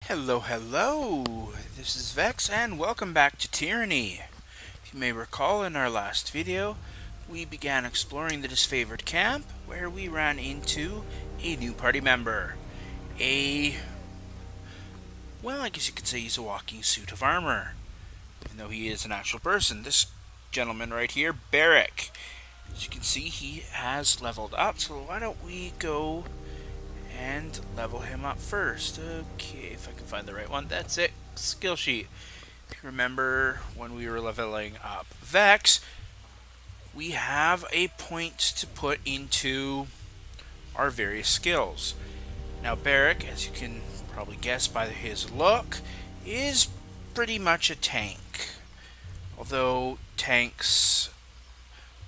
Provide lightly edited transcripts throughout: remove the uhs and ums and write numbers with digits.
Hello, hello! This is Vex, and welcome back to Tyranny. If you may recall, in our last video, we began exploring the disfavored camp, where we ran into a new party member. Well, I guess you could say he's a walking suit of armor, even though he is an actual person. This gentleman right here, Barik. As you can see, he has leveled up, so why don't we go and level him up first. Okay, if I can find the right one. That's it. Skill sheet. If you remember when we were leveling up Vex, we have a point to put into our various skills. Now Barik, as you can probably guess by his look, is pretty much a tank. Although tanks,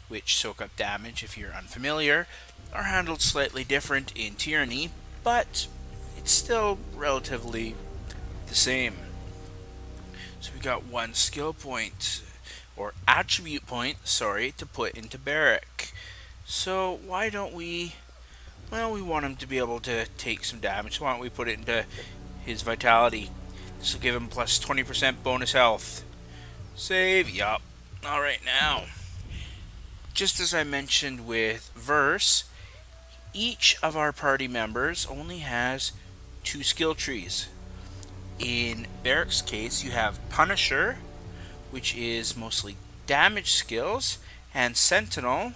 which soak up damage if you're unfamiliar, are handled slightly different in Tyranny, but it's still relatively the same. So we got one skill point, or attribute point, sorry, to put into Barik. So why don't we, well, we want him to be able to take some damage, so why don't we put it into his vitality. This will give him plus 20% bonus health. Save, yup. Alright, now, just as I mentioned with Verse, each of our party members only has 2 skill trees. In Barik's case, you have Punisher, which is mostly damage skills, and Sentinel,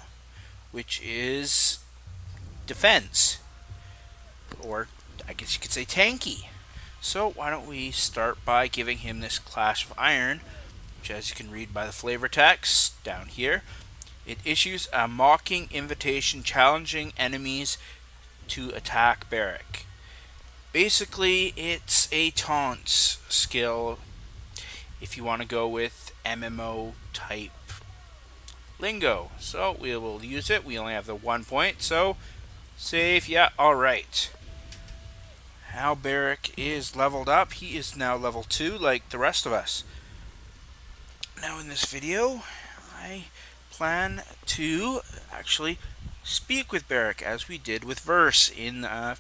which is defense, or I guess you could say tanky. So why don't we start by giving him this Clash of Iron, which, as you can read by the flavor text down here, it issues a mocking invitation challenging enemies to attack Barik. Basically, it's a taunt skill if you want to go with MMO type lingo. So we will use it. We only have the 1 point, so save. Yeah, alright. Now Barik is leveled up. He is now level 2 like the rest of us. Now in this video, I plan to actually speak with Barik as we did with Verse in a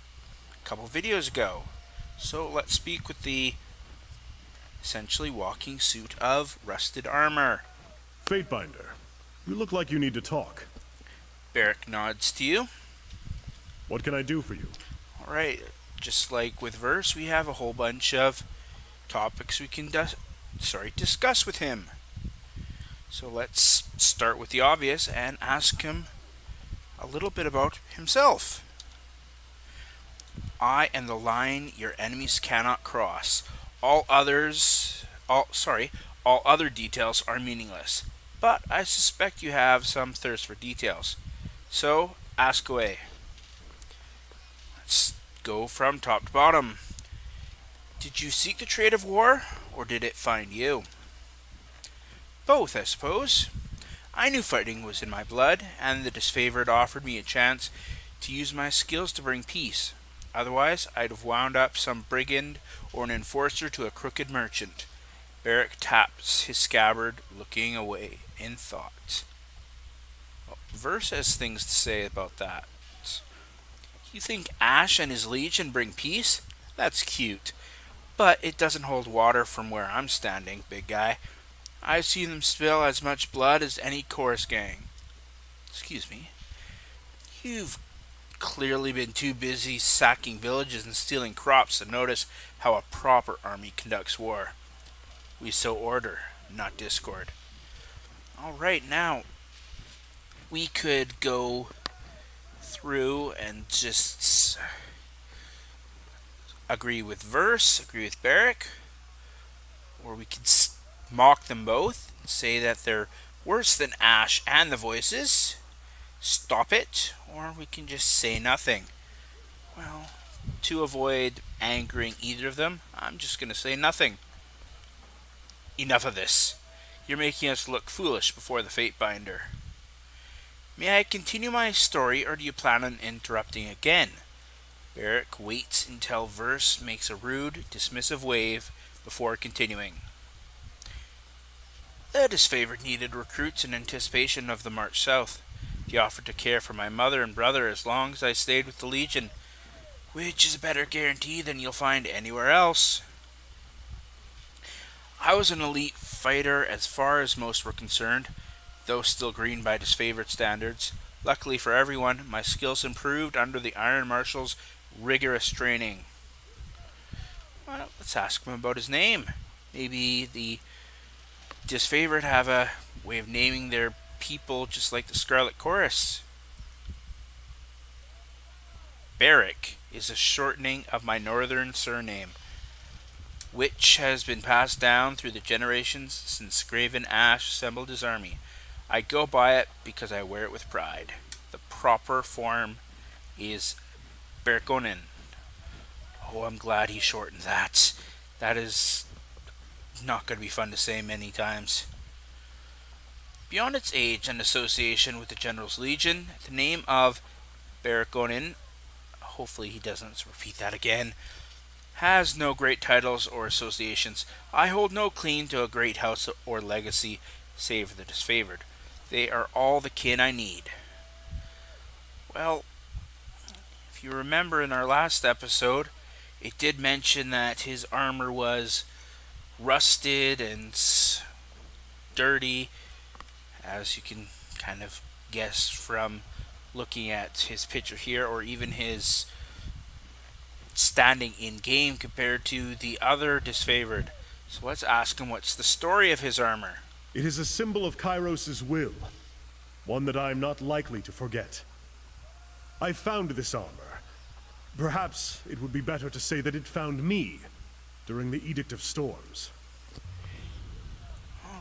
couple videos ago. So let's speak with the essentially walking suit of rusted armor. Fatebinder, you look like you need to talk. Barik nods to you. What can I do for you? Alright, just like with Verse, we have a whole bunch of topics we can discuss with him. So let's start with the obvious and ask him a little bit about himself. I am the line your enemies cannot cross. All other details are meaningless. But I suspect you have some thirst for details. So ask away. Let's go from top to bottom. Did you seek the trade of war, or did it find you? Both, I suppose. I knew fighting was in my blood, and the disfavored offered me a chance to use my skills to bring peace. Otherwise, I'd have wound up some brigand or an enforcer to a crooked merchant. Barik taps his scabbard, looking away in thought. Well, Verse has things to say about that. You think Ash and his legion bring peace? That's cute. But it doesn't hold water from where I'm standing, big guy. I've seen them spill as much blood as any chorus gang. Excuse me. You've clearly been too busy sacking villages and stealing crops to notice how a proper army conducts war. We sow order, not discord. Alright, now, we could go through and just agree with Verse, agree with Barik, or we could mock them both, say that they're worse than Ash and the Voices, stop it, or we can just say nothing. Well, to avoid angering either of them, I'm just going to say nothing. Enough of this. You're making us look foolish before the Fatebinder. May I continue my story, or do you plan on interrupting again? Barik waits until Verse makes a rude, dismissive wave before continuing. The disfavored needed recruits in anticipation of the march south. He offered to care for my mother and brother as long as I stayed with the Legion, which is a better guarantee than you'll find anywhere else. I was an elite fighter as far as most were concerned, though still green by disfavored standards. Luckily for everyone, my skills improved under the Iron Marshal's rigorous training. Well, let's ask him about his name. Maybe the disfavored have a way of naming their people just like the Scarlet Chorus. Barik is a shortening of my northern surname, which has been passed down through the generations since Graven Ash assembled his army. I go by it because I wear it with pride. The proper form is Berkonin. Oh, I'm glad he shortened that. That is not going to be fun to say many times. Beyond its age and association with the General's Legion, the name of Berkonin, hopefully he doesn't repeat that again, has no great titles or associations. I hold no claim to a great house or legacy, save for the disfavored. They are all the kin I need. Well, if you remember in our last episode, it did mention that his armor was rusted and dirty, as you can kind of guess from looking at his picture here, or even his standing in game compared to the other disfavored. So let's ask him what's the story of his armor. It is a symbol of Kairos' will, one that I am not likely to forget. I found this armor. Perhaps it would be better to say that it found me during the Edict of Storms.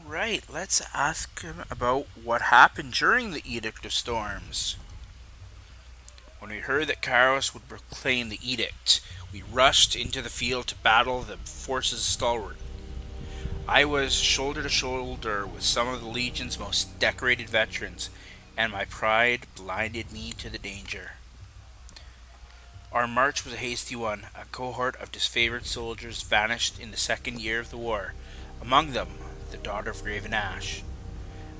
Alright, let's ask him about what happened during the Edict of Storms. When we heard that Kairos would proclaim the edict, we rushed into the field to battle the forces of Stalwart. I was shoulder to shoulder with some of the Legion's most decorated veterans, and my pride blinded me to the danger. Our march was a hasty one. A cohort of disfavored soldiers vanished in the second year of the war, among them the daughter of Graven Ash.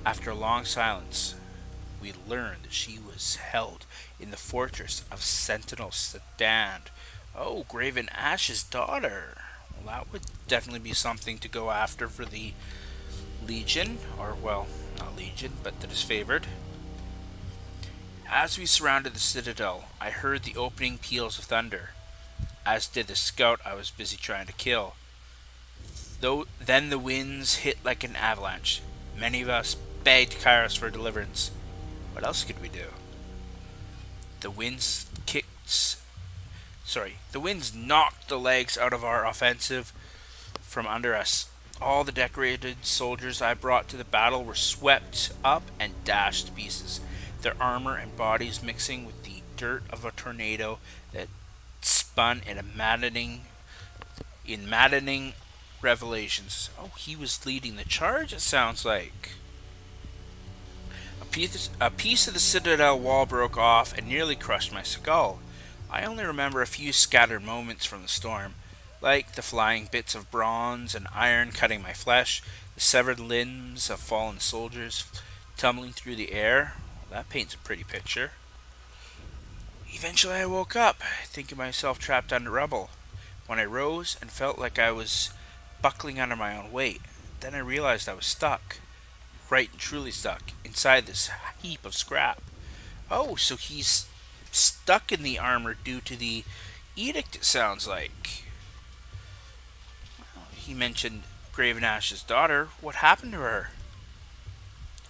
After a long silence, we learned that she was held in the fortress of Sentinel Stand. Oh, Graven Ash's daughter. Well, that would definitely be something to go after for the Legion, or, well, not Legion, but the disfavored. As we surrounded the citadel, I heard the opening peals of thunder, as did the scout I was busy trying to kill. Then the winds hit like an avalanche. Many of us begged Kairos for deliverance. What else could we do? The winds knocked the legs out of our offensive from under us. All the decorated soldiers I brought to the battle were swept up and dashed to pieces, their armor and bodies mixing with the dirt of a tornado that spun in maddening revelations. Oh, he was leading the charge, it sounds like. A piece of the citadel wall broke off and nearly crushed my skull. I only remember a few scattered moments from the storm, like the flying bits of bronze and iron cutting my flesh, the severed limbs of fallen soldiers tumbling through the air. Well, that paints a pretty picture. Eventually I woke up, thinking myself trapped under rubble. When I rose and felt like I was buckling under my own weight, then I realized I was stuck. Right and truly stuck, inside this heap of scrap. Oh, so he's stuck in the armor due to the edict, it sounds like. Well, he mentioned Graven Ash's daughter. What happened to her?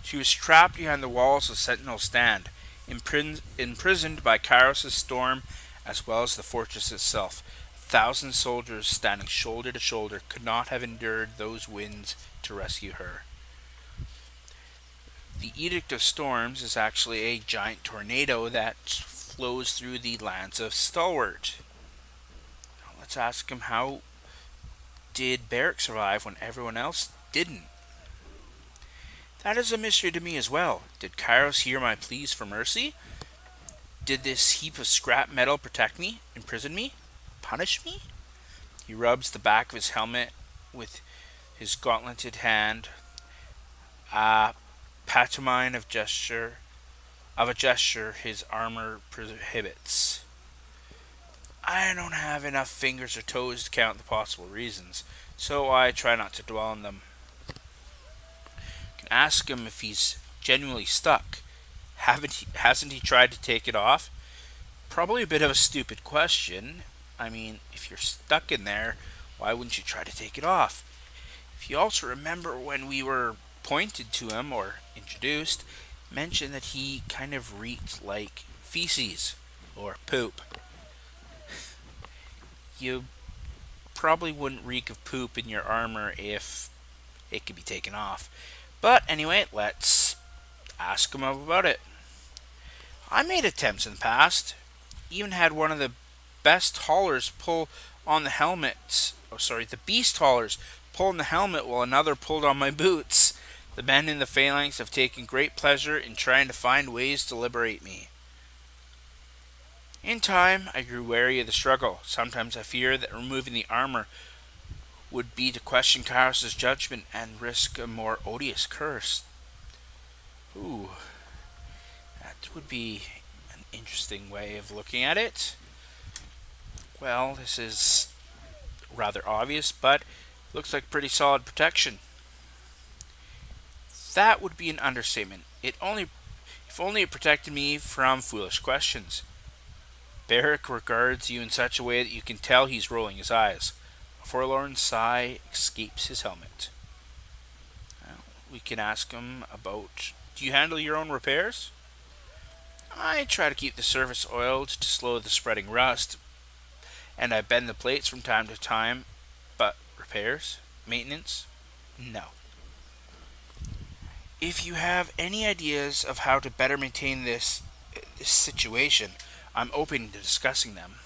She was trapped behind the walls of Sentinel Stand, imprisoned by Kairos' storm as well as the fortress itself. 1,000 soldiers standing shoulder to shoulder could not have endured those winds to rescue her. The Edict of Storms is actually a giant tornado that flows through the lands of Stalwart. Let's ask him, how did Barik survive when everyone else didn't? That is a mystery to me as well. Did Kairos hear my pleas for mercy? Did this heap of scrap metal protect me, imprison me, punish me? He rubs the back of his helmet with his gauntleted hand. Pantomime of a gesture his armor prohibits. I don't have enough fingers or toes to count the possible reasons, so I try not to dwell on them. I can ask him if he's genuinely stuck. Hasn't he tried to take it off? Probably a bit of a stupid question. I mean, if you're stuck in there, why wouldn't you try to take it off? If you also remember when we were pointed to him or introduced, mentioned that he kind of reeked like feces or poop. You probably wouldn't reek of poop in your armor if it could be taken off. But anyway, let's ask him about it. I made attempts in the past. Even had one of the best haulers pull on the helmet. Oh, sorry, the beast haulers pull on the helmet while another pulled on my boots. The men in the phalanx have taken great pleasure in trying to find ways to liberate me. In time, I grew wary of the struggle. Sometimes I feared that removing the armor would be to question Kairos' judgment and risk a more odious curse. Ooh, that would be an interesting way of looking at it. Well, this is rather obvious, but looks like pretty solid protection. That would be an understatement. If only it protected me from foolish questions. Barik regards you in such a way that you can tell he's rolling his eyes. A forlorn sigh escapes his helmet. Well, we can ask him about, do you handle your own repairs? I try to keep the surface oiled to slow the spreading rust, and I bend the plates from time to time, but repairs? Maintenance? No. If you have any ideas of how to better maintain this situation, I'm open to discussing them.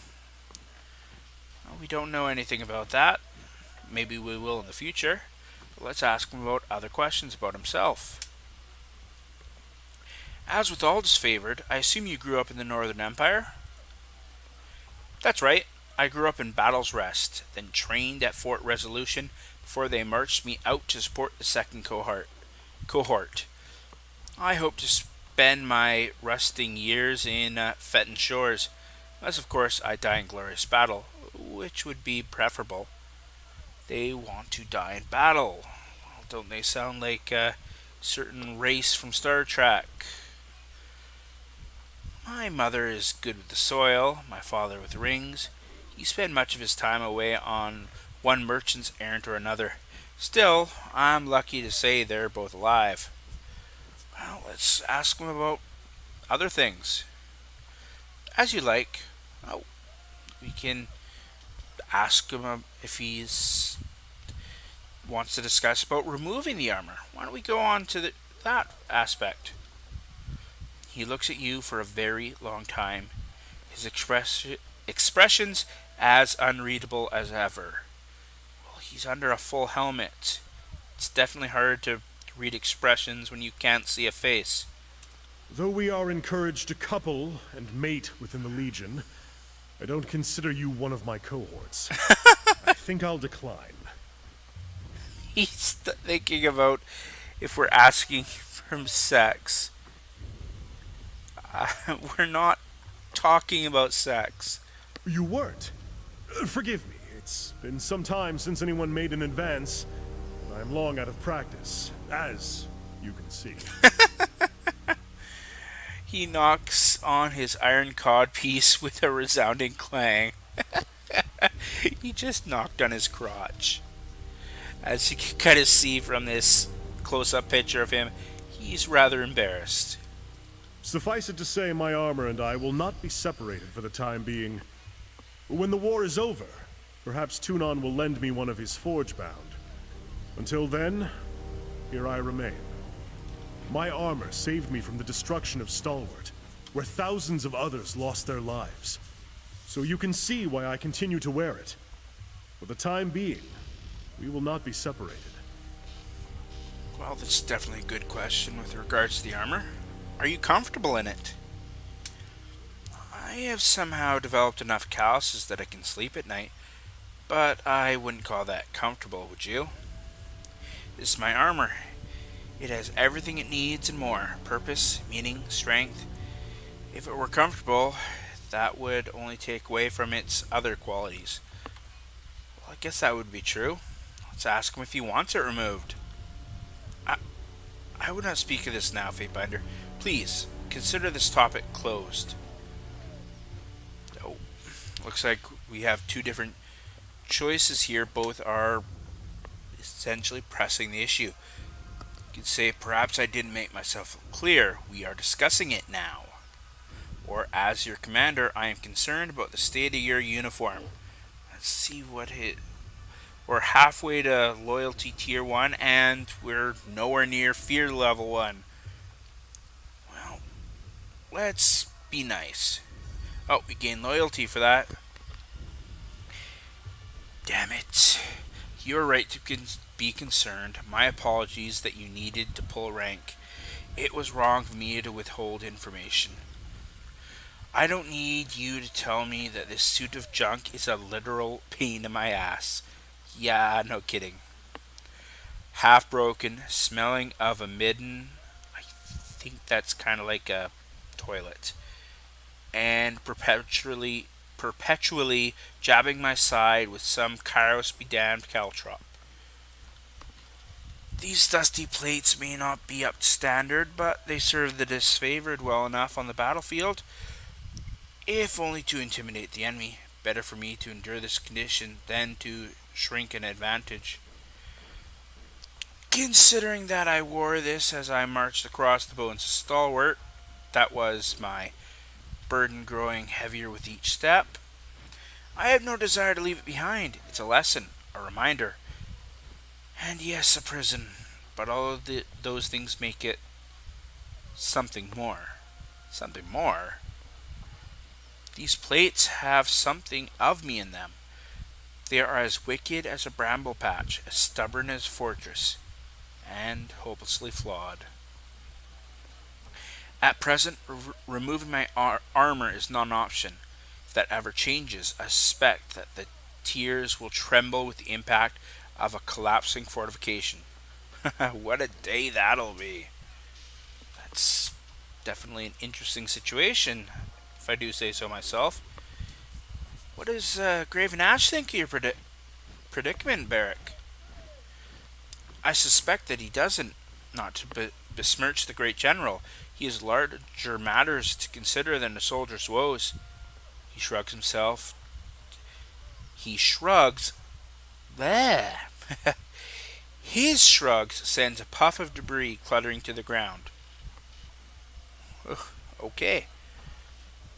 Well, we don't know anything about that. Maybe we will in the future. But let's ask him about other questions about himself. As with all disfavored, I assume you grew up in the Northern Empire? That's right. I grew up in Battle's Rest, then trained at Fort Resolution before they marched me out to support the second cohort. I hope to spend my rusting years in Fetton Shores, unless of course I die in glorious battle, which would be preferable. They want to die in battle. Well, don't they sound like a certain race from Star Trek? My mother is good with the soil, my father with rings. He spent much of his time away on one merchant's errand or another. Still, I'm lucky to say they're both alive. Well, let's ask him about other things. As you like. Oh, we can ask him if he's wants to discuss about removing the armor. Why don't we go on to that aspect? He looks at you for a very long time, his expressions as unreadable as ever. Well, he's under a full helmet. It's definitely hard to read expressions when you can't see a face. Though we are encouraged to couple and mate within the Legion, I don't consider you one of my cohorts. I think I'll decline. He's thinking about if we're asking for sex. We're not talking about sex. You weren't? Forgive me. It's been some time since anyone made an advance, and I'm long out of practice, as you can see. He knocks on his iron codpiece with a resounding clang. He just knocked on his crotch. As you can kind of see from this close-up picture of him, he's rather embarrassed. Suffice it to say, my armor and I will not be separated for the time being. When the war is over, perhaps Tunon will lend me one of his forge-bound. Until then, here I remain. My armor saved me from the destruction of Stalwart, where thousands of others lost their lives. So you can see why I continue to wear it. For the time being, we will not be separated. Well, that's definitely a good question with regards to the armor. Are you comfortable in it? I have somehow developed enough calluses that I can sleep at night, but I wouldn't call that comfortable, would you? This is my armor. It has everything it needs and more. Purpose, meaning, strength. If it were comfortable, that would only take away from its other qualities. Well, I guess that would be true. Let's ask him if he wants it removed. I, I would not speak of this now, Fatebinder. Please, consider this topic closed. Oh, looks like we have two different choices here. Both are essentially pressing the issue. You could say, perhaps I didn't make myself clear. We are discussing it now. Or, as your commander, I am concerned about the state of your uniform. Let's see what it... We're halfway to loyalty tier 1, and we're nowhere near fear level 1. Well, let's be nice. Oh, we gain loyalty for that. Damn it. You're right to be concerned. My apologies that you needed to pull rank. It was wrong of me to withhold information. I don't need you to tell me that this suit of junk is a literal pain in my ass. Yeah, no kidding. Half broken, smelling of a midden. I think that's kind of like a toilet. And perpetually jabbing my side with some Kairos be damned caltrop. These dusty plates may not be up to standard, but they serve the disfavored well enough on the battlefield. If only to intimidate the enemy. Better for me to endure this condition than to shrink an advantage. Considering that I wore this as I marched across the bones of Stalwart, that was my burden growing heavier with each step, I have no desire to leave it behind. It's a lesson, a reminder, and yes, a prison, but all of those things make it something more. Something more? These plates have something of me in them. They are as wicked as a bramble patch, as stubborn as a fortress, and hopelessly flawed. At present, removing my armor is not an option. If that ever changes, I suspect that the tiers will tremble with the impact of a collapsing fortification. What a day that'll be. That's definitely an interesting situation, if I do say so myself. What does Graven Ash think of your predicament, Barik? I suspect that he doesn't, not to besmirch the great general. He has larger matters to consider than a soldier's woes. He shrugs himself. He shrugs. Bleh. His shrugs sends a puff of debris cluttering to the ground. Ugh, okay.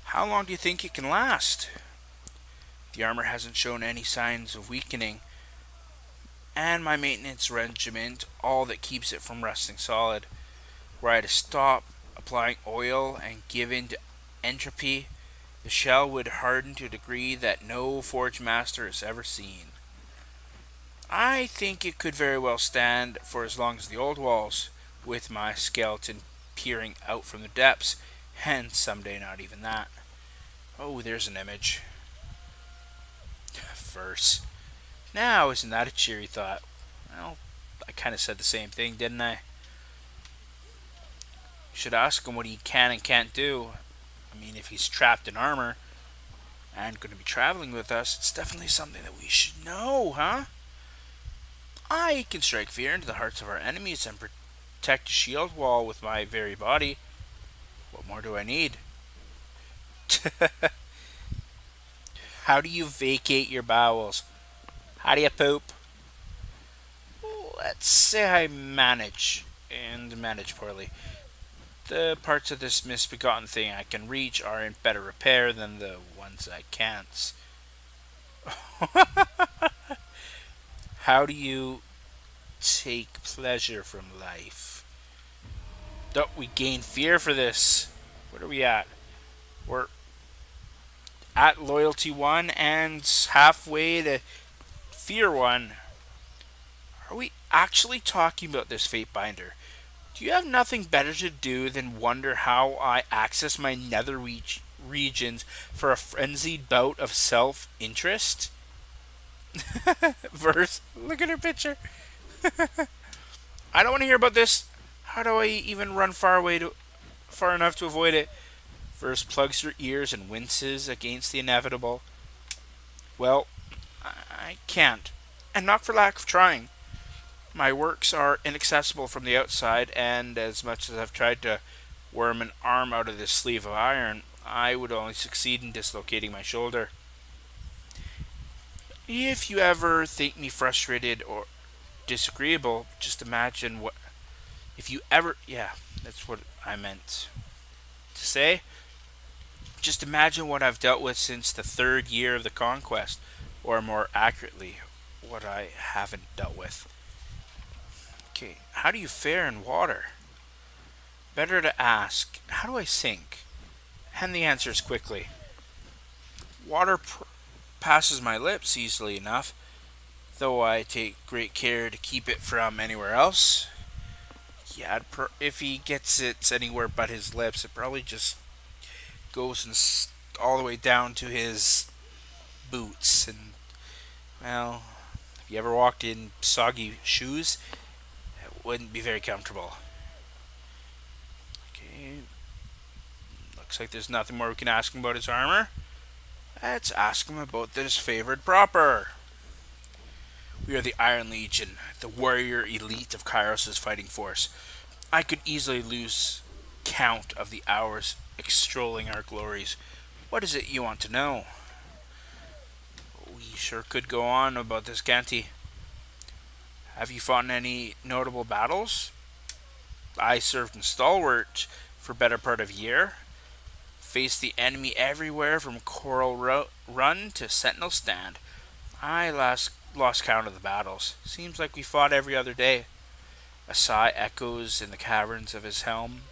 How long do you think it can last? The armor hasn't shown any signs of weakening, and my maintenance regiment, all that keeps it from rusting solid. Were I to stop applying oil and give in to entropy, the shell would harden to a degree that no forge master has ever seen. I think it could very well stand for as long as the old walls, with my skeleton peering out from the depths, and someday not even that. Oh, there's an image. Verse. Now, isn't that a cheery thought? Well, I kind of said the same thing, didn't I? Should ask him what he can and can't do. I mean, if he's trapped in armor and going to be traveling with us, it's definitely something that we should know, huh? I can strike fear into the hearts of our enemies and protect a shield wall with my very body. What more do I need? How do you vacate your bowels? How do you poop? Let's say I manage, and manage poorly. The parts of this misbegotten thing I can reach are in better repair than the ones I can't. How do you take pleasure from life? Don't we gain fear for this? What are we at? We're at loyalty 1 and halfway to fear 1. Are we actually talking about this, Fatebinder? Do you have nothing better to do than wonder how I access my nether regions for a frenzied bout of self-interest? Verse, look at her picture. I don't want to hear about this. How do I even run far enough to avoid it? Verse plugs her ears and winces against the inevitable. Well, I can't. And not for lack of trying. My works are inaccessible from the outside, and as much as I've tried to worm an arm out of this sleeve of iron, I would only succeed in dislocating my shoulder. If you ever think me frustrated or disagreeable, just imagine what. If you ever. Yeah, that's what I meant to say. Just imagine what I've dealt with since the third year of the conquest, or more accurately, what I haven't dealt with. Okay, how do you fare in water? Better to ask, how do I sink? And the answer is quickly. Water passes my lips easily enough, though I take great care to keep it from anywhere else. Yeah, if he gets it anywhere but his lips, it probably just goes all the way down to his boots. And, well, if you ever walked in soggy shoes, it wouldn't be very comfortable. Okay, looks like there's nothing more we can ask him about his armor. Let's ask him about his favorite proper. We are the Iron Legion, the warrior elite of Kairos' fighting force. I could easily lose count of the hours extolling our glories. What is it you want to know? We sure could go on about this, can't? Have you fought in any notable battles? I served in Stalwart for better part of a year. Faced the enemy everywhere from Coral Run to Sentinel Stand. I lost count of the battles. Seems like we fought every other day. A sigh echoes in the caverns of his helm.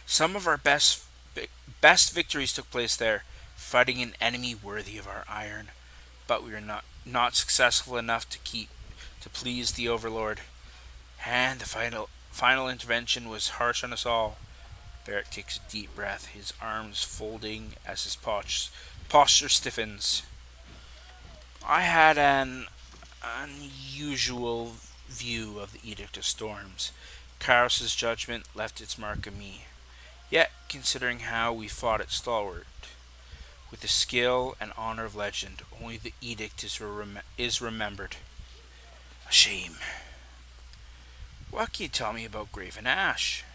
Some of our best victories took place there, fighting an enemy worthy of our iron. But we were not successful enough to please the Overlord. And the final intervention was harsh on us all. Barik takes a deep breath, his arms folding as his posture stiffens. I had an unusual view of the Edict of Storms. Kairos' judgment left its mark on me. Yet, considering how we fought at Stalwart, with the skill and honor of legend, only the Edict is remembered. A shame. What can you tell me about Graven Ash?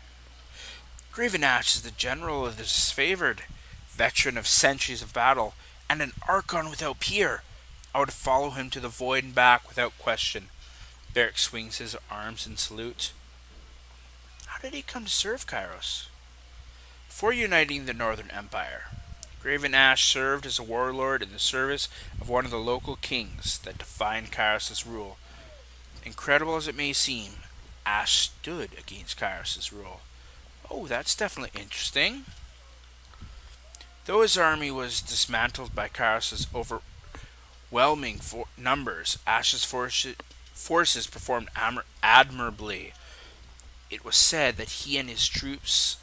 Graven Ash is the general of the disfavored, veteran of centuries of battle, and an Archon without peer. I would follow him to the void and back without question. Barik swings his arms in salute. How did he come to serve Kairos? Before uniting the Northern Empire, Graven Ash served as a warlord in the service of one of the local kings that defined Kairos' rule. Incredible as it may seem, Ash stood against Kairos' rule. Oh, that's definitely interesting. Though his army was dismantled by Kairos' overwhelming numbers, Ash's forces performed admirably. It was said that he and his troops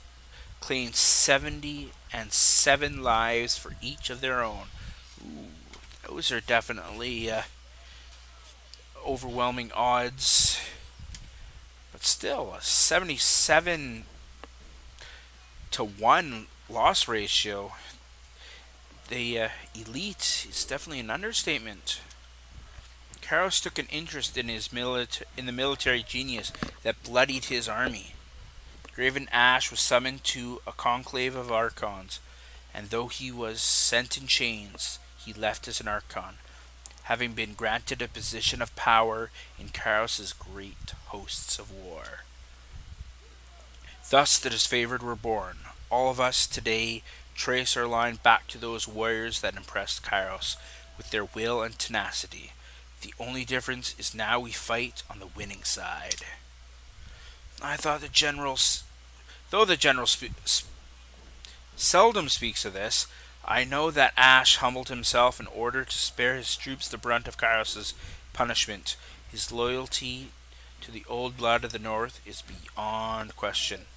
claimed 77 lives for each of their own. Ooh, those are definitely overwhelming odds. But still, a 77 to 1 loss ratio. The elite is definitely an understatement. Kairos took an interest in in the military genius that bloodied his army. Graven Ash was summoned to a conclave of Archons, and though he was sent in chains, he left as an Archon, having been granted a position of power in Kairos' great hosts of war. Thus the disfavored were born. All of us today trace our line back to those warriors that impressed Kairos with their will and tenacity. The only difference is now we fight on the winning side. I thought though the general seldom speaks of this, I know that Ash humbled himself in order to spare his troops the brunt of Kairos' punishment. His loyalty to the old blood of the North is beyond question.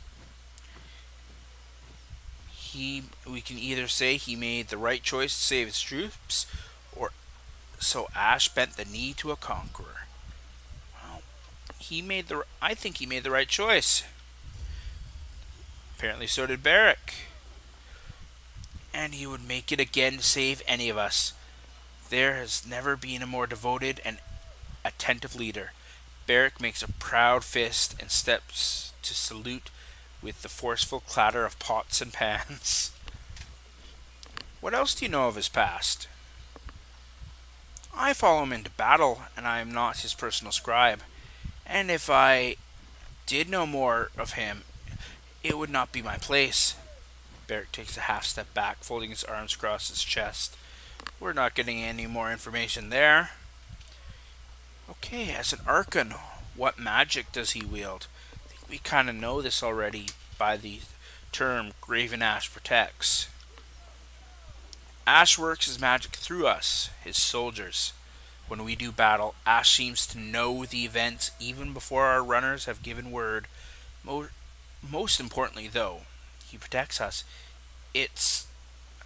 We can either say he made the right choice to save his troops, or so Ash bent the knee to a conqueror. Well, I think he made the right choice. Apparently so did Barik. and he would make it again to save any of us. There has never been a more devoted and attentive leader. Barik makes a proud fist and steps to salute with the forceful clatter of pots and pans. What else do you know of his past? I follow him into battle, and I am not his personal scribe. And if I did know more of him, it would not be my place. Barik takes a half step back, folding his arms across his chest. We're not getting any more information there. Okay, as an Archon, what magic does he wield? I think we kind of know this already by the term Graven Ash protects. Ash works his magic through us, his soldiers. When we do battle, Ash seems to know the events even before our runners have given word. Most importantly, though, he protects us. It's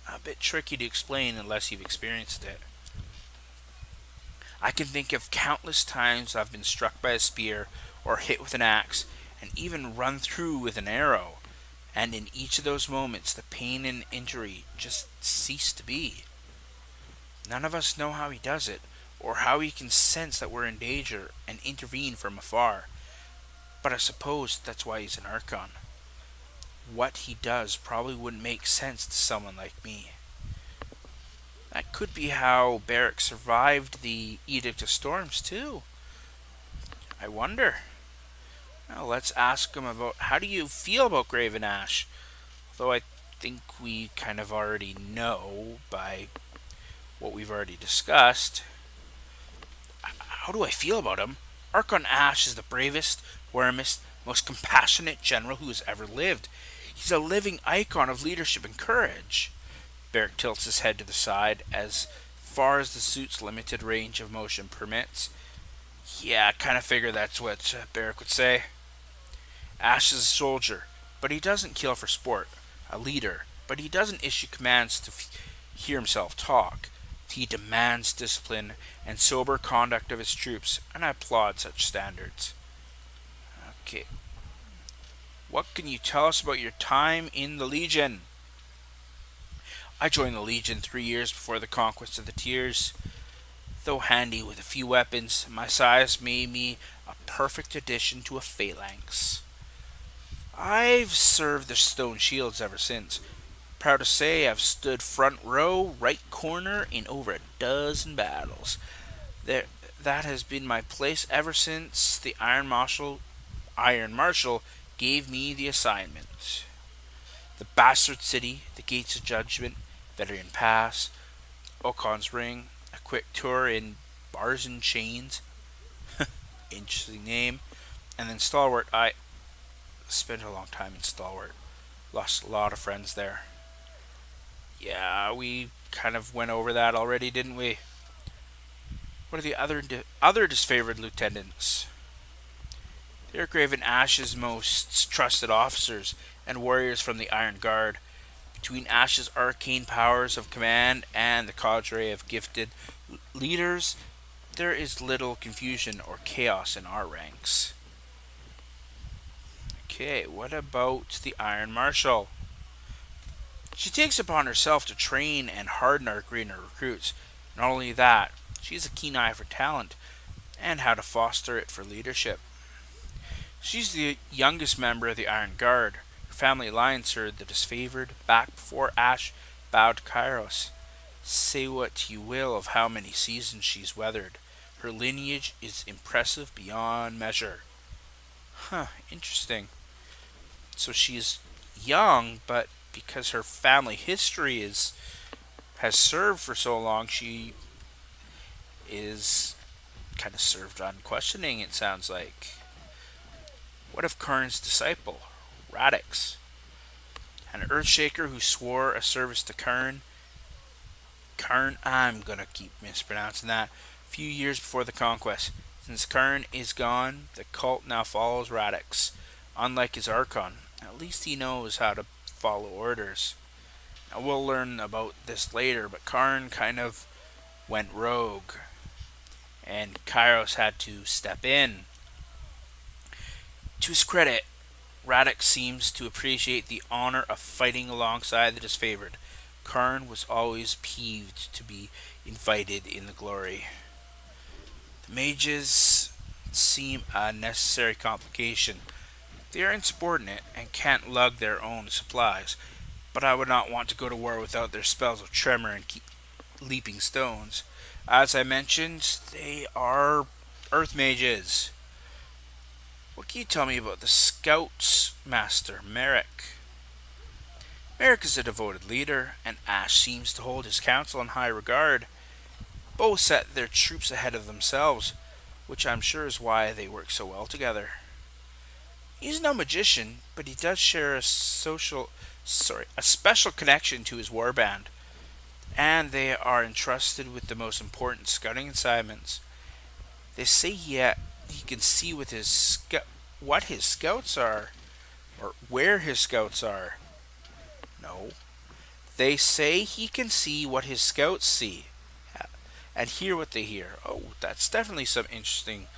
a bit tricky to explain unless you've experienced it. I can think of countless times I've been struck by a spear or hit with an axe and even run through with an arrow. And in each of those moments, the pain and injury just cease to be. None of us know how he does it, or how he can sense that we're in danger and intervene from afar. But I suppose that's why he's an Archon. What he does probably wouldn't make sense to someone like me. That could be how Barik survived the Edict of Storms, too. I wonder. Well, let's ask him about how do you feel about Graven Ash? Though I think we kind of already know by what we've already discussed. How do I feel about him? Archon Ash is the bravest, warmest, most compassionate general who has ever lived. He's a living icon of leadership and courage. Barik tilts his head to the side as far as the suit's limited range of motion permits. Yeah, I kind of figure that's what Barik would say. Ash is a soldier, but he doesn't kill for sport. A leader, but he doesn't issue commands to hear himself talk. He demands discipline and sober conduct of his troops, and I applaud such standards. Okay. What can you tell us about your time in the Legion? I joined the Legion 3 years before the conquest of the Tiers. Though handy with a few weapons, my size made me a perfect addition to a phalanx. I've served the Stone Shields ever since. Proud to say I've stood front row, right corner in over a dozen battles. That has been my place ever since the Iron Marshal gave me the assignment. The Bastard City, the Gates of Judgment, Veteran Pass, Ocon's Ring, a quick tour in Bars and Chains, interesting name, and then Stalwart. I spent a long time in Stalwart. Lost a lot of friends there. Yeah, we kind of went over that already, didn't we? What are the other disfavored lieutenants? They're Graven Ash's most trusted officers and warriors from the Iron Guard. Between Ash's arcane powers of command and the cadre of gifted leaders, there is little confusion or chaos in our ranks. Okay, what about the Iron Marshal? She takes upon herself to train and harden our greener recruits. Not only that, she has a keen eye for talent and how to foster it for leadership. She's the youngest member of the Iron Guard. Her family line served the disfavored back before Ash bowed to Kairos. Say what you will of how many seasons she's weathered. Her lineage is impressive beyond measure. Interesting. So she's young, but because her family history has served for so long, she is kind of served on questioning, it sounds like. What of Karn's disciple, Radix? An Earthshaker who swore a service to Karn. I'm gonna keep mispronouncing that. A few years before the conquest. Since Karn is gone, the cult now follows Radix. Unlike his Archon, at least he knows how to follow orders. Now we'll learn about this later, but Karn kind of went rogue, and Kairos had to step in. To his credit, Radix seems to appreciate the honor of fighting alongside the disfavored, Karn was always peeved to be invited in the glory. The mages seem a necessary complication. They are insubordinate and can't lug their own supplies, but I would not want to go to war without their spells of tremor and keep leaping stones. As I mentioned, they are earth mages. What can you tell me about the Scouts Master, Merrick? Merrick is a devoted leader, and Ash seems to hold his council in high regard. Both set their troops ahead of themselves, which I'm sure is why they work so well together. He's no magician, but he does share a special connection to his warband, and they are entrusted with the most important scouting assignments. They say he can see what his scouts are, or where his scouts are. No, they say he can see what his scouts see, and hear what they hear. Oh, that's definitely some interesting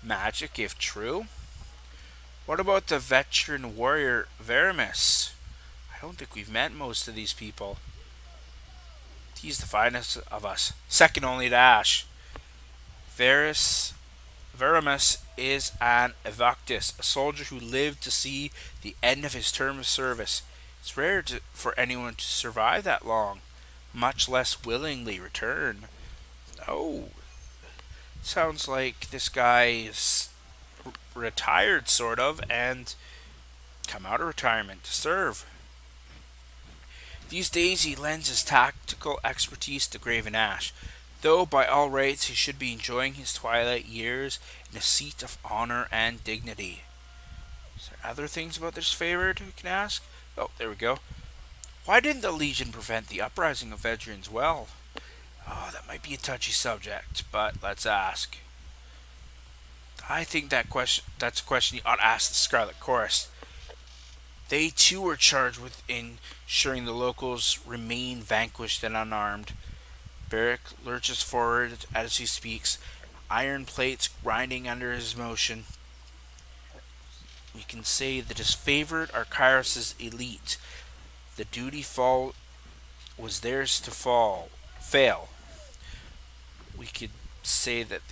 magic, if true. What about the veteran warrior Veramis? I don't think we've met most of these people. He's the finest of us, second only to Ash. Veramis is an Evoctus, a soldier who lived to see the end of his term of service. It's rare for anyone to survive that long, much less willingly return. Oh, sounds like this guy is retired, sort of, and come out of retirement to serve. These days he lends his tactical expertise to Graven Ash, though by all rights he should be enjoying his twilight years in a seat of honor and dignity. Is there other things about this favored we can ask? Oh, there we go. Why didn't the Legion prevent the uprising of veterans? Well, that might be a touchy subject, but let's ask. I think that's a question you ought to ask the Scarlet Chorus. They too were charged with ensuring the locals remain vanquished and unarmed. Barik lurches forward as he speaks, iron plates grinding under his motion. We can say the disfavored are Kairos' elite. The duty fall was theirs to fail. We could say that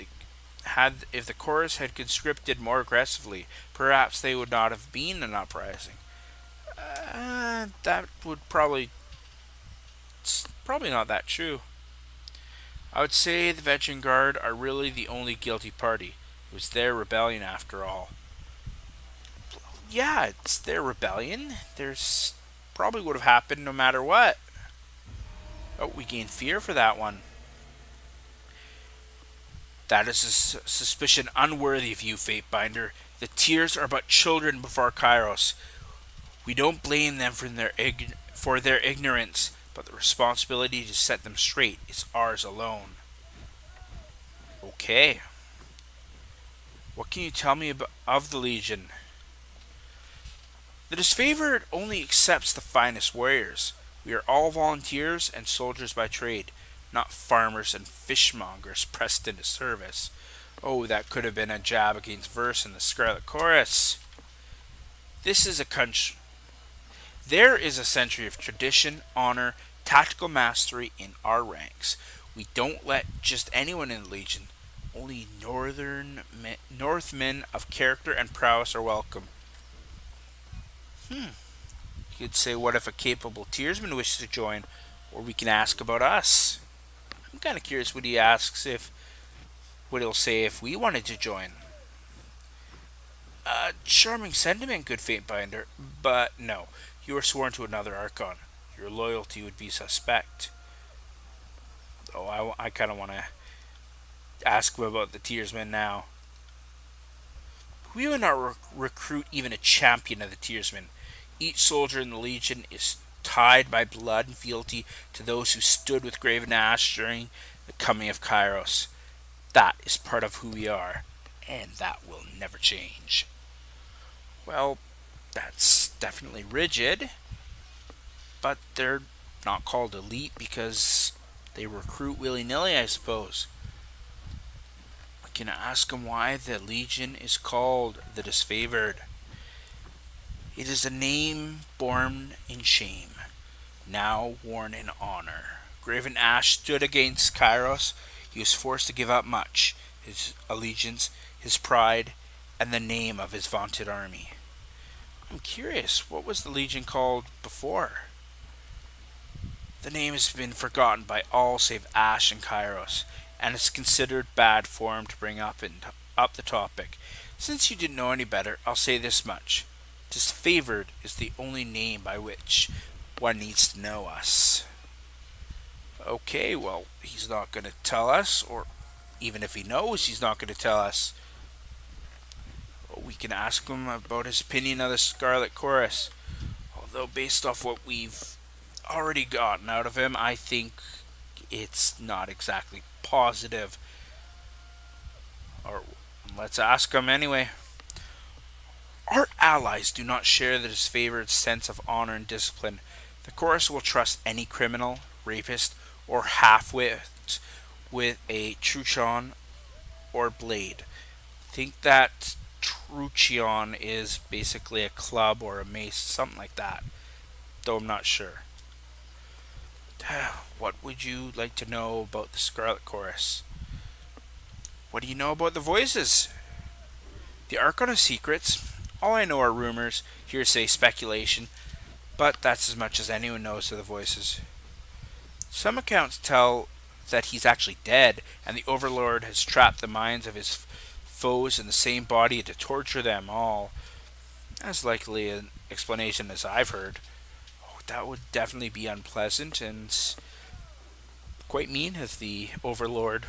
if the chorus had conscripted more aggressively, perhaps they would not have been an uprising. That would it's probably not that true. I would say the Veteran Guard are really the only guilty party. It was their rebellion after all. Yeah, it's their rebellion. There's probably would have happened no matter what. Oh, we gained fear for that one. That is a suspicion unworthy of you, Fatebinder. The tears are but children before Kairos. We don't blame them for their ignorance, but the responsibility to set them straight is ours alone. Okay. What can you tell me of the Legion? The disfavored only accepts the finest warriors. We are all volunteers and soldiers by trade, not farmers and fishmongers pressed into service. Oh, that could have been a jab against verse in the Scarlet Chorus. There is a century of tradition, honor, tactical mastery in our ranks. We don't let just anyone in the Legion. Only Northmen of character and prowess are welcome. You could say, what if a capable Tearsman wishes to join? Or we can ask about us. I'm kind of curious what what he'll say if we wanted to join. Charming sentiment, good Fatebinder, but no. You are sworn to another Archon. Your loyalty would be suspect. Oh, I kind of want to ask him about the Tearsmen now. We would not recruit even a champion of the Tearsmen. Each soldier in the Legion is tied by blood and fealty to those who stood with Graven Ash during the coming of Kairos. That is part of who we are, and that will never change. Well, that's definitely rigid, but they're not called elite because they recruit willy-nilly, I suppose. I can ask them why the Legion is called the Disfavored. It is a name born in shame. now worn in honor. Graven Ash stood against Kairos. He was forced to give up much: his allegiance, his pride, and the name of his vaunted army. I'm curious, what was the Legion called before? The name has been forgotten by all save Ash and Kairos, and it's considered bad form to bring up the topic. Since you didn't know any better, I'll say this much: disfavored is the only name by which one needs to know us. Okay, well, he's not going to tell us, or even if he knows, he's not going to tell us. We can ask him about his opinion of the Scarlet Chorus. Although, based off what we've already gotten out of him, I think it's not exactly positive. Or let's ask him anyway. Our allies do not share the disfavored sense of honor and discipline. The chorus will trust any criminal, rapist, or half-wit with a truncheon or blade. Think that truncheon is basically a club or a mace, something like that, though I'm not sure. What would you like to know about the Scarlet Chorus? What do you know about the voices? The Archon of Secrets. All I know are rumors, hearsay, speculation, but that's as much as anyone knows of the voices. Some accounts tell that he's actually dead, and the Overlord has trapped the minds of his foes in the same body to torture them all. That's likely an explanation as I've heard. That would definitely be unpleasant and quite mean of the Overlord.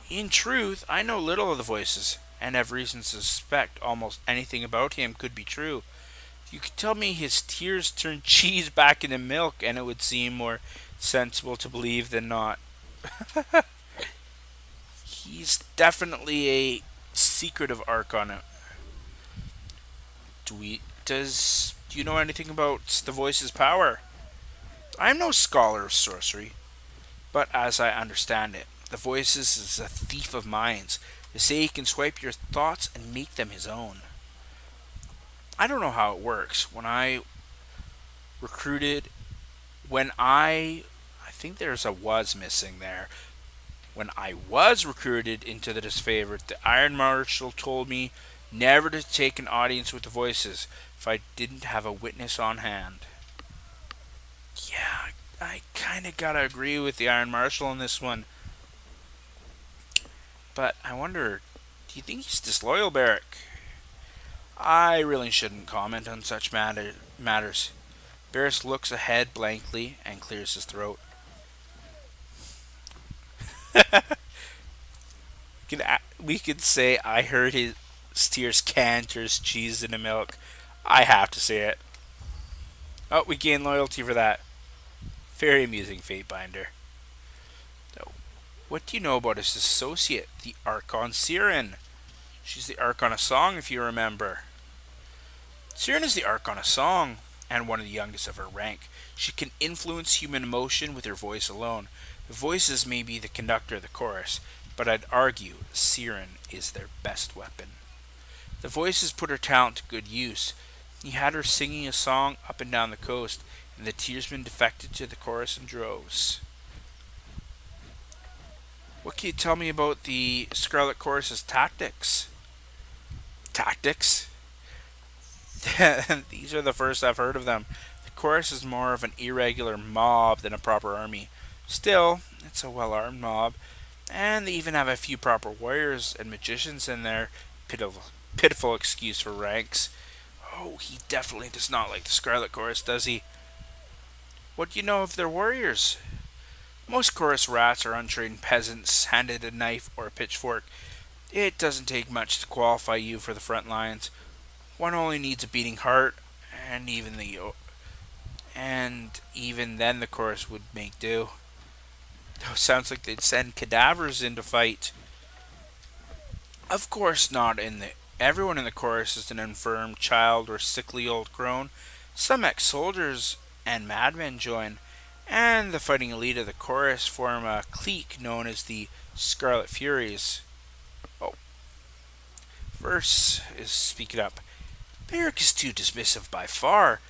In truth, I know little of the voices, and have reason to suspect almost anything about him could be true. You could tell me his tears turned cheese back into milk, and it would seem more sensible to believe than not. He's definitely a secretive Archon. Do you know anything about the voice's power? I am no scholar of sorcery, but as I understand it, the voices is a thief of minds. They say he can swipe your thoughts and make them his own. I don't know how it works. I think there's a was missing there. When I was recruited into the disfavored, the Iron Marshal told me never to take an audience with the voices if I didn't have a witness on hand. Yeah, I kinda gotta agree with the Iron Marshal on this one. But I wonder, do you think he's disloyal, Barik? I really shouldn't comment on such matters. Barris looks ahead blankly and clears his throat. We could say I heard his tears canters cheese in the milk. I have to say it. Oh, we gain loyalty for that. Very amusing, Fatebinder. So, what do you know about his associate, the Archon Siren? She's the Archon of Song, if you remember. Siren is the Archon of Song, and one of the youngest of her rank. She can influence human emotion with her voice alone. The voices may be the conductor of the chorus, but I'd argue Siren is their best weapon. The voices put her talent to good use. He had her singing a song up and down the coast, and the tearsmen defected to the chorus in droves. What can you tell me about the Scarlet Chorus's tactics? Tactics? These are the first I've heard of them. The chorus is more of an irregular mob than a proper army. Still, it's a well-armed mob, and they even have a few proper warriors and magicians in their pitiful excuse for ranks. Oh, he definitely does not like the Scarlet Chorus, does he? What do you know of their warriors? Most chorus rats are untrained peasants handed a knife or a pitchfork. It doesn't take much to qualify you for the front lines. One only needs a beating heart, and even then the chorus would make do. Though it sounds like they'd send cadavers in to fight. Of course not. Everyone in the chorus is an infirm child or sickly old crone. Some ex-soldiers and madmen join, and the fighting elite of the chorus form a clique known as the Scarlet Furies. Oh, Verse is speaking up. Barik is too dismissive by far,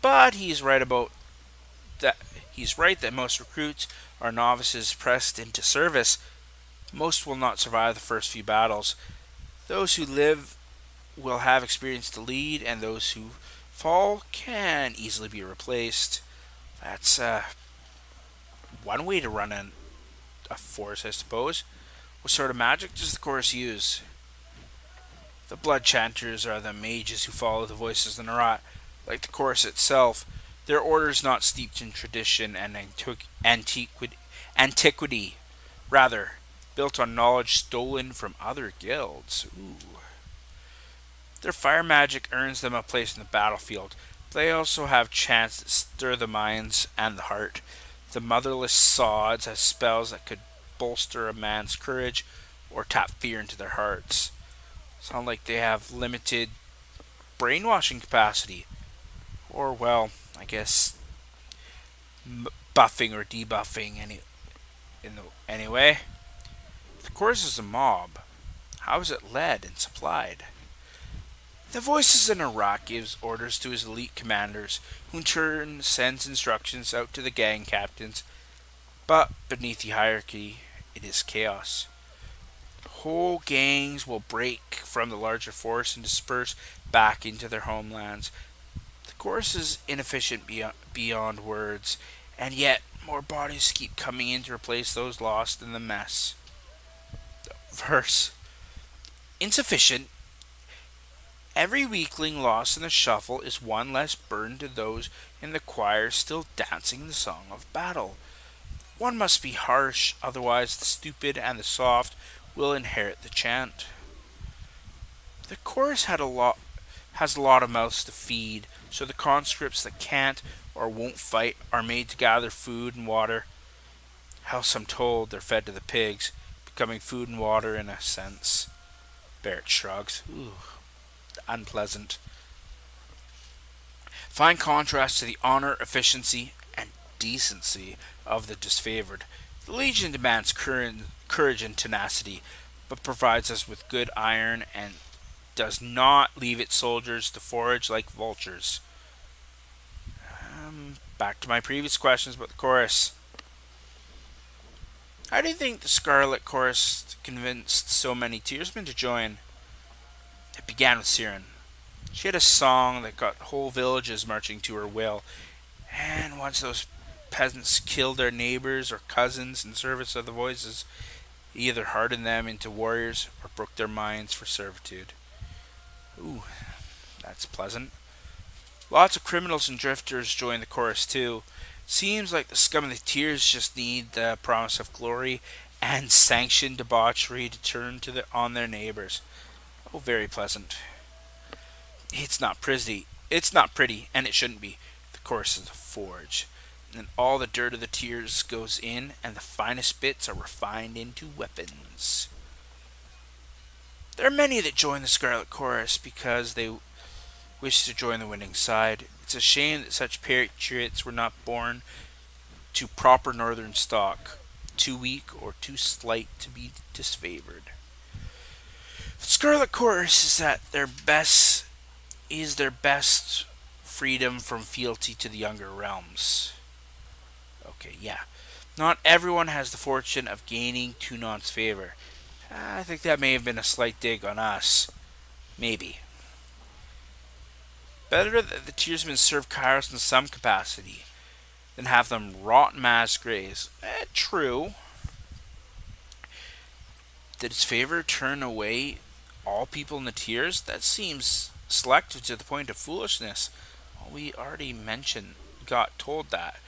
But he's right about that. He's right that most recruits are novices pressed into service. Most will not survive the first few battles. Those who live will have experience to lead, and those who fall can easily be replaced. That's one way to run a force, I suppose. What sort of magic does the chorus use? The blood chanters are the mages who follow the voices in the rot. Like the chorus itself, their order is not steeped in tradition and antiquity, rather, built on knowledge stolen from other guilds. Ooh. Their fire magic earns them a place in the battlefield. They also have chants that stir the minds and the heart. The motherless sods have spells that could bolster a man's courage or tap fear into their hearts. Sound like they have limited brainwashing capacity. Or, well, I guess buffing or debuffing anyway. The chorus is a mob. How is it led and supplied? The Voices in Iraq gives orders to his elite commanders, who in turn sends instructions out to the gang captains, but beneath the hierarchy, it is chaos. Whole gangs will break from the larger force and disperse back into their homelands. The chorus is inefficient beyond words, and yet more bodies keep coming in to replace those lost in the mess. Verse. Insufficient. Every weakling lost in the shuffle is one less burden to those in the choir still dancing the song of battle. One must be harsh, otherwise the stupid and the soft will inherit the chant. The chorus has a lot of mouths to feed, so the conscripts that can't or won't fight are made to gather food and water. Else I'm told they're fed to the pigs, becoming food and water in a sense. Barrett shrugs. Ooh, unpleasant. Fine contrast to the honor, efficiency, and decency of the disfavored. The Legion demands courage and tenacity, but provides us with good iron and does not leave its soldiers to forage like vultures. Back to my previous questions about the chorus. How do you think the Scarlet Chorus convinced so many Tearsmen to join? It began with Siren. She had a song that got whole villages marching to her will, and once those peasants killed their neighbors or cousins in service of the Voices, it either hardened them into warriors or broke their minds for servitude. Ooh, that's pleasant. Lots of criminals and drifters join the chorus too. Seems like the scum of the tears just need the promise of glory and sanctioned debauchery to turn on their neighbors. Oh, very pleasant. It's not pretty. It's not pretty, and it shouldn't be. The chorus is a forge. And all the dirt of the tears goes in, and the finest bits are refined into weapons. There are many that join the Scarlet Chorus because they wish to join the winning side. It's a shame that such patriots were not born to proper northern stock, too weak or too slight to be disfavored. The Scarlet Chorus is their best freedom from fealty to the younger realms. Okay, yeah. Not everyone has the fortune of gaining Tunon's favor. I think that may have been a slight dig on us. Maybe. Better that the Tearsmen serve Kairos in some capacity than have them rot in mass graves. True. Did its favor turn away all people in the tiers? That seems selective to the point of foolishness. Well, we already got told that.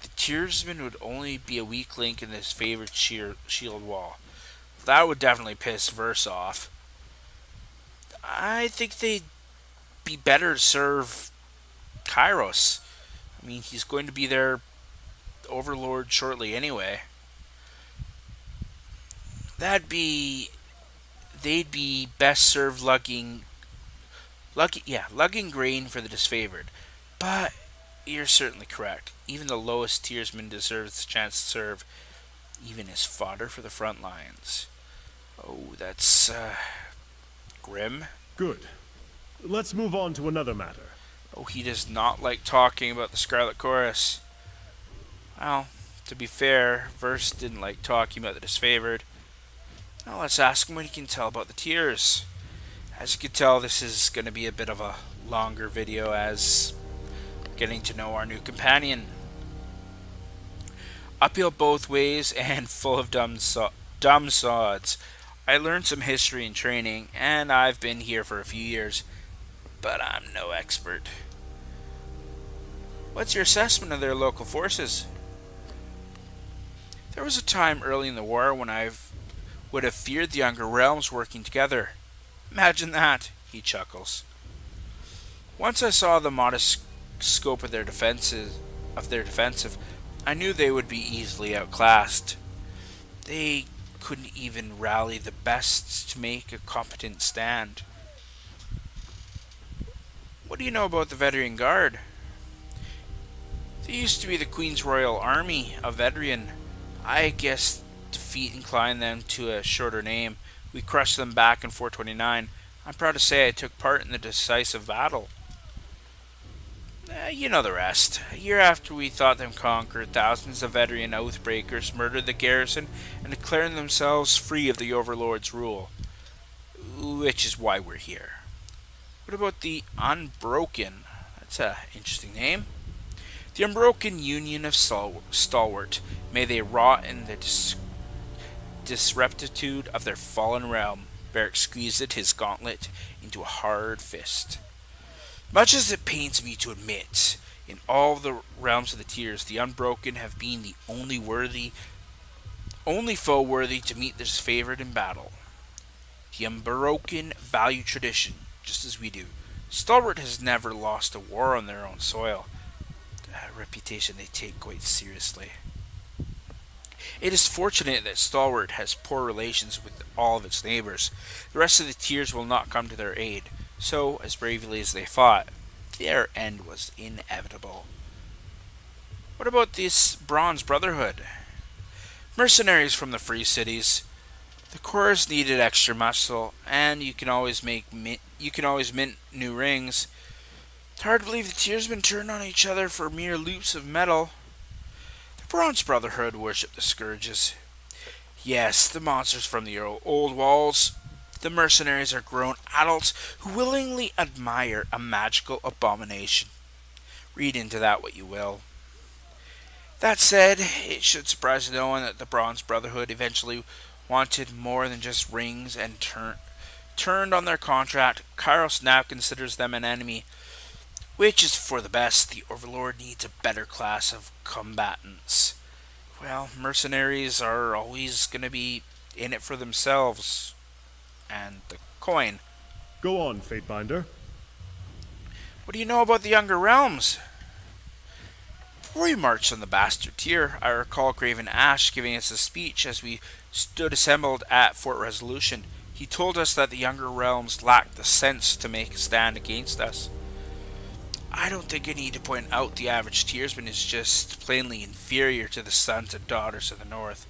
The Tearsman would only be a weak link in this favored shield wall. That would definitely piss Verse off. I think they'd be better to serve Kairos. I mean, he's going to be their overlord shortly anyway. They'd be best served lugging grain for the disfavored. But you're certainly correct. Even the lowest tiersman deserves the chance to serve, even as fodder for the front lines. Oh, that's grim. Good. Let's move on to another matter. Oh, he does not like talking about the Scarlet Chorus. Well, to be fair, Verse didn't like talking about the disfavored. Now let's ask him what he can tell about the tiers. As you can tell, this is going to be a bit of a longer video as getting to know our new companion. Uphill both ways and full of dumb sods. I learned some history in training, and I've been here for a few years, but I'm no expert. What's your assessment of their local forces? There was a time early in the war when I would have feared the Younger Realms working together. Imagine that, he chuckles. Once I saw the modest scope of their defensive, I knew they would be easily outclassed. They couldn't even rally the best to make a competent stand. What do you know about the Vedrian Guard? They used to be the Queen's Royal Army of Vedrian. I guess defeat inclined them to a shorter name. We crushed them back in 429. I'm proud to say I took part in the decisive battle. You know the rest. A year after we thought them conquered, thousands of Vedrian Oathbreakers murdered the garrison and declared themselves free of the Overlord's rule. Which is why we're here. What about the Unbroken? That's an interesting name. The Unbroken Union of Stalwart. May they rot in the disreptitude of their fallen realm. Barik squeezed his gauntlet into a hard fist. Much as it pains me to admit, in all the realms of the tiers, the Unbroken have been the only foe worthy to meet this favored in battle. The Unbroken value tradition, just as we do. Stalwart has never lost a war on their own soil. A reputation they take quite seriously. It is fortunate that Stalwart has poor relations with all of its neighbors. The rest of the tiers will not come to their aid. So, as bravely as they fought, their end was inevitable. What about this Bronze Brotherhood? Mercenaries from the free cities. The chorus needed extra muscle, and you can always mint new rings. It's hard to believe the tiers been turned on each other for mere loops of metal. The Bronze Brotherhood worship the scourges. Yes, the monsters from the old walls. The mercenaries are grown adults who willingly admire a magical abomination. Read into that what you will. That said, it should surprise no one that the Bronze Brotherhood eventually wanted more than just rings and turned on their contract. Kairos now considers them an enemy, which is for the best. The Overlord needs a better class of combatants. Well, mercenaries are always going to be in it for themselves. And the coin. Go on, Fatebinder. What do you know about the Younger Realms? Before we marched on the Bastard Tier, I recall Graven Ash giving us a speech as we stood assembled at Fort Resolution. He told us that the Younger Realms lacked the sense to make a stand against us. I don't think I need to point out the average tiersman is just plainly inferior to the sons and daughters of the North.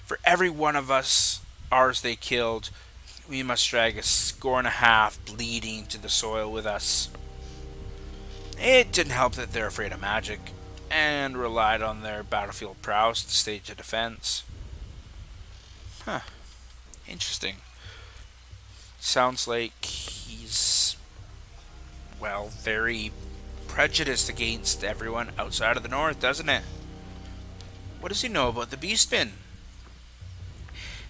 For every one of ours they killed, we must drag a score and a half bleeding to the soil with us. It didn't help that they're afraid of magic, and relied on their battlefield prowess to stage a defense. Interesting. Sounds like he's, well, very prejudiced against everyone outside of the North, doesn't it? What does he know about the Beastmen?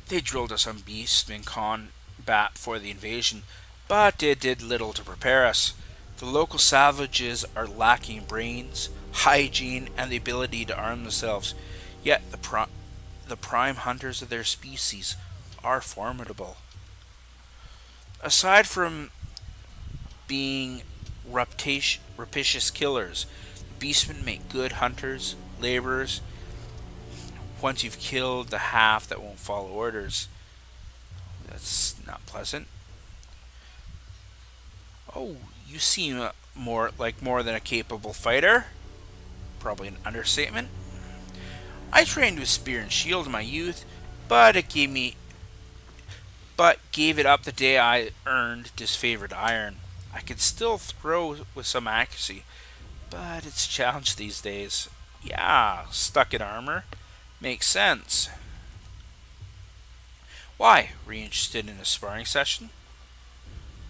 They drilled us on Beastmen combat for the invasion, but it did little to prepare us. The local savages are lacking brains, hygiene, and the ability to arm themselves, yet the prime hunters of their species are formidable. Aside from being rapacious killers, beastmen make good hunters, laborers, once you've killed the half that won't follow orders. That's not pleasant. Oh, you seem more than a capable fighter. Probably an understatement. I trained with spear and shield in my youth, but gave it up the day I earned disfavored iron. I can still throw with some accuracy, but it's a challenge these days. Yeah, stuck in armor. Makes sense. Why? Were you interested in a sparring session?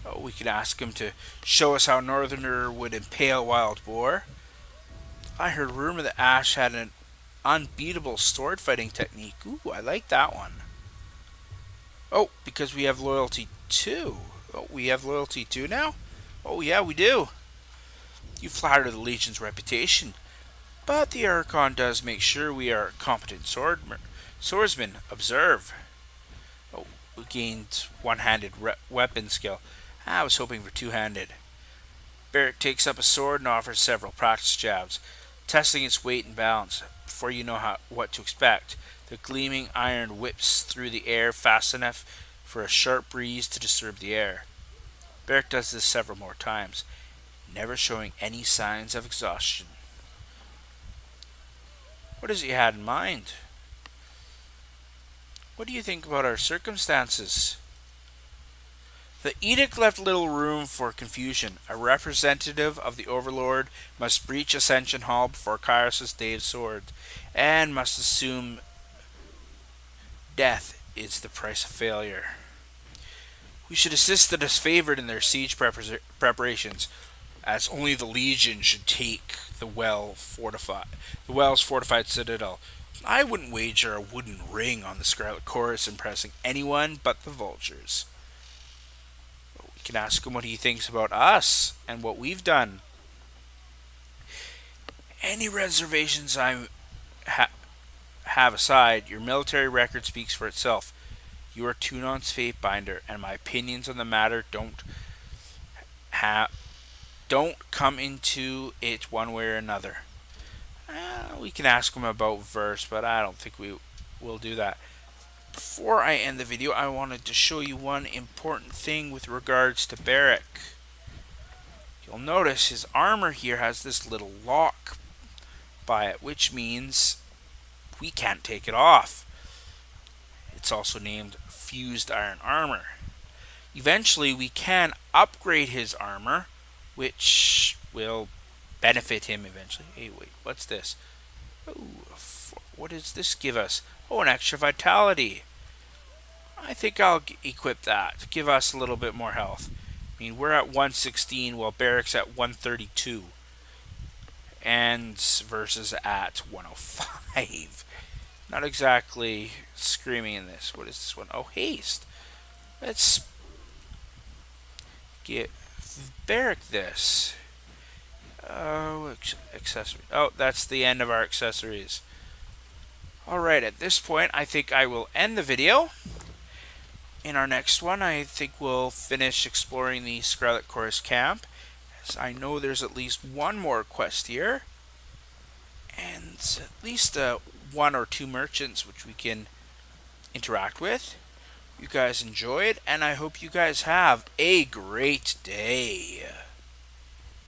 Oh, we could ask him to show us how Northerner would impale wild boar. I heard rumor that Ash had an unbeatable sword fighting technique. Ooh, I like that one. Oh, because we have loyalty too. Oh, we have loyalty too now? Oh, yeah, we do. You flatter the Legion's reputation, but the Archon does make sure we are competent swordsmen. Observe. Oh, we gained one-handed weapon skill. I was hoping for two-handed. Barik takes up a sword and offers several practice jabs, testing its weight and balance. Before you know what to expect, the gleaming iron whips through the air fast enough for a sharp breeze to disturb the air. Barik does this several more times, never showing any signs of exhaustion. What has he had in mind? What do you think about our circumstances? The edict left little room for confusion. A representative of the Overlord must breach Ascension Hall before Kairos' Day of Swords, and must assume death is the price of failure. We should assist the disfavored in their siege preparations, as only the Legion should take the Well's fortified citadel. I wouldn't wager a wooden ring on the Scarlet Chorus impressing anyone but the Vultures. We can ask him what he thinks about us and what we've done. Any reservations I have aside, your military record speaks for itself. You are Tunon's Fatebinder, and my opinions on the matter don't come into it one way or another. We can ask him about verse, but I don't think we will do that. Before I end the video, I wanted to show you one important thing with regards to Barik. You'll notice his armor here has this little lock by it, which means we can't take it off. It's also named Fused Iron Armor. Eventually, we can upgrade his armor, which will benefit him eventually. Hey, wait, what's this? Oh, what does this give us? Oh, an extra vitality. I think I'll equip that to give us a little bit more health. I mean, we're at 116 while Barik's at 132. And versus at 105. Not exactly screaming in this. What is this one? Oh, haste. Let's get Barik this. Oh, accessory. Oh, that's the end of our accessories. Alright, at this point, I think I will end the video. In our next one, I think we'll finish exploring the Scarlet Chorus camp, as I know there's at least one more quest here, and at least one or two merchants which we can interact with. You guys enjoyed, and I hope you guys have a great day.